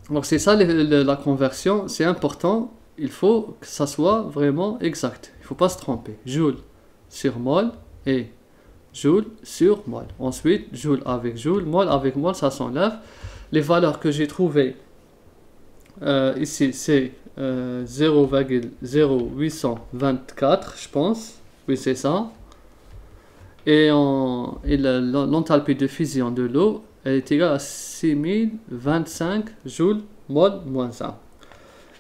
Donc c'est ça la conversion, c'est important. Il faut que ça soit vraiment exact. Il ne faut pas se tromper. Joule sur mol et joule sur mol. Ensuite, joule avec joule, mol avec mol, ça s'enlève. Les valeurs que j'ai trouvées ici, c'est 0,0824, je pense. Oui, c'est ça. Et l'enthalpie de fusion de l'eau est égale à 6025 joules mol moins 1.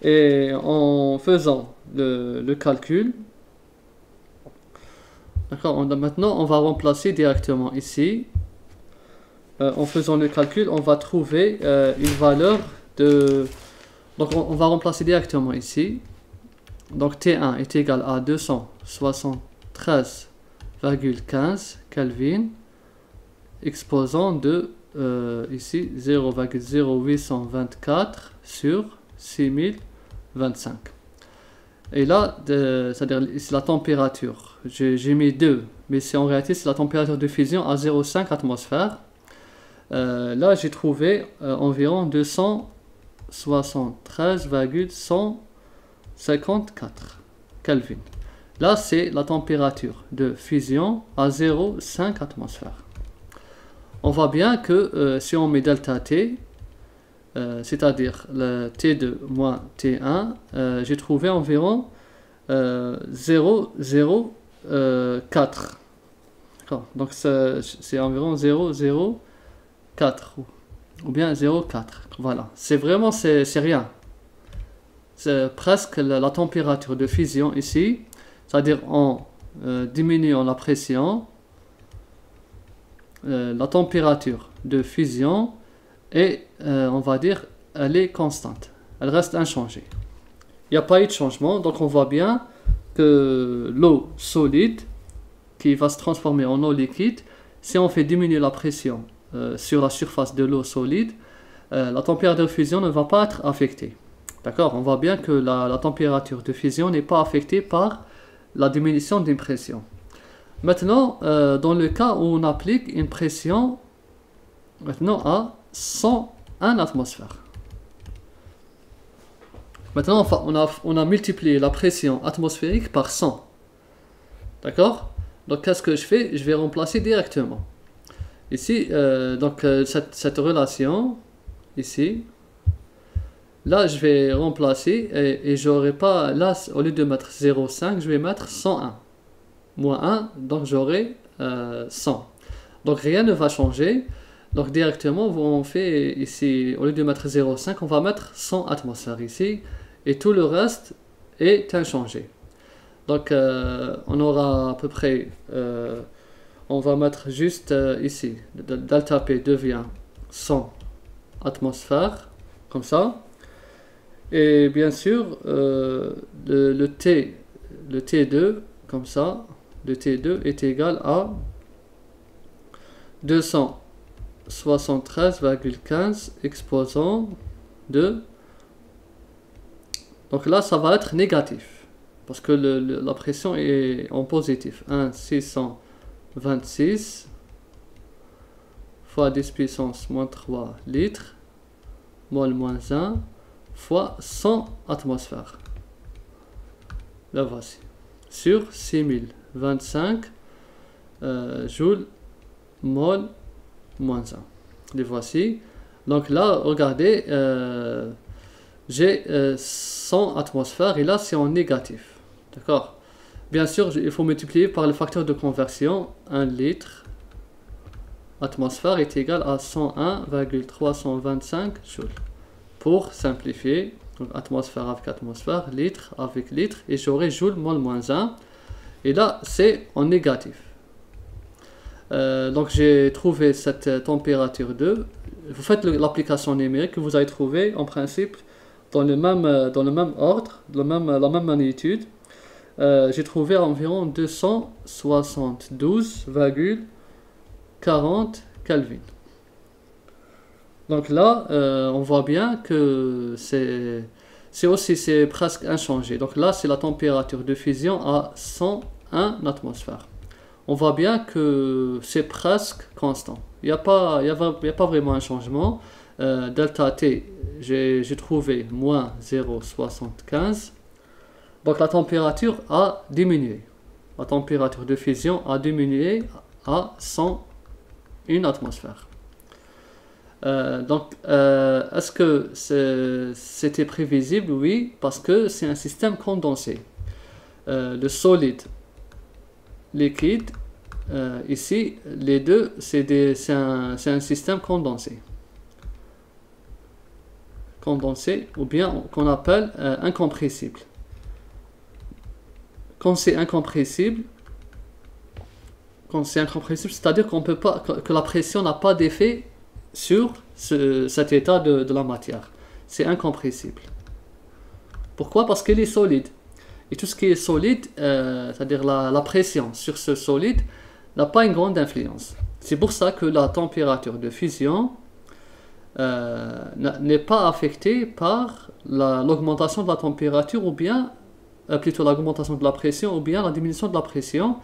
Et en faisant le calcul, d'accord, maintenant on va remplacer directement ici. En faisant le calcul, on va trouver une valeur de... Donc on va remplacer directement ici. Donc T1 est égal à 273,15 Kelvin, exposant de ici 0,0824 sur 6025. Et là, c'est-à-dire ici la température, j'ai mis 2, mais c'est en réalité c'est la température de fusion à 0,5 atmosphères. Là j'ai trouvé environ 273,154 Kelvin. Là c'est la température de fusion à 0,5 atmosphères. On voit bien que si on met delta T, c'est-à-dire le T2 moins T1, j'ai trouvé environ 0,04. Donc c'est environ 0,04 ou bien 0,4. Voilà, c'est vraiment c'est rien. C'est presque la température de fusion ici, c'est-à-dire en diminuant la pression, la température de fusion et on va dire elle est constante, elle reste inchangée. Il n'y a pas eu de changement, donc on voit bien que l'eau solide qui va se transformer en eau liquide, si on fait diminuer la pression sur la surface de l'eau solide, la température de fusion ne va pas être affectée. D'accord, on voit bien que la température de fusion n'est pas affectée par la diminution d'une pression. Maintenant, dans le cas où on applique une pression maintenant à 101 atmosphères. Maintenant, on a multiplié la pression atmosphérique par 100. D'accord? Donc, qu'est-ce que je fais? Je vais remplacer directement. Ici, cette relation, ici, là, je vais remplacer et j'aurai pas, là, au lieu de mettre 0,5, je vais mettre 101. Moins 1, donc j'aurai 100. Donc, rien ne va changer. Donc, directement, on fait ici, au lieu de mettre 0,5, on va mettre 100 atmosphères ici. Et tout le reste est inchangé. Donc, on aura à peu près... on va mettre juste ici. Delta P devient 100 atmosphères. Comme ça. Et bien sûr, le T2, comme ça, le T2 est égal à 273,15 exposant de... Donc là, ça va être négatif, parce que la pression est en positif. 1,626 fois 10 puissance moins 3 litres, mol moins 1, fois 100 atmosphères. Là voici. Sur 6025 joules mol moins 1. Les voici. Donc là, regardez, j'ai 100 atmosphères et là c'est en négatif. D'accord? Bien sûr, il faut multiplier par le facteur de conversion. 1 litre atmosphère est égal à 101,325 joules. Pour simplifier, donc atmosphère avec atmosphère, litre avec litre, et j'aurai joule mol moins 1. Et là, c'est en négatif. Donc j'ai trouvé cette température 2. Vous faites l'application numérique que vous avez trouvé en principe dans le même ordre, la même magnitude. J'ai trouvé environ 272,40 Kelvin. Donc là, on voit bien que c'est presque inchangé. Donc là, c'est la température de fusion à 101 atmosphères. On voit bien que c'est presque constant. Il n'y a pas vraiment un changement. delta T, j'ai trouvé moins 0,75. Donc la température a diminué. La température de fusion a diminué à 101 atmosphères. Est-ce que c'était prévisible? Oui, parce que c'est un système condensé. Le solide, liquide, ici, les deux, c'est un système condensé. Condensé, ou bien qu'on appelle incompressible. Quand c'est incompressible, c'est-à-dire qu'on peut pas, que la pression n'a pas d'effet sur cet état de la matière. C'est incompressible. Pourquoi? Parce qu'il est solide. Et tout ce qui est solide, c'est-à-dire la pression sur ce solide, n'a pas une grande influence. C'est pour ça que la température de fusion n'est pas affectée par l'augmentation de la température ou bien plutôt l'augmentation de la pression ou bien la diminution de la pression,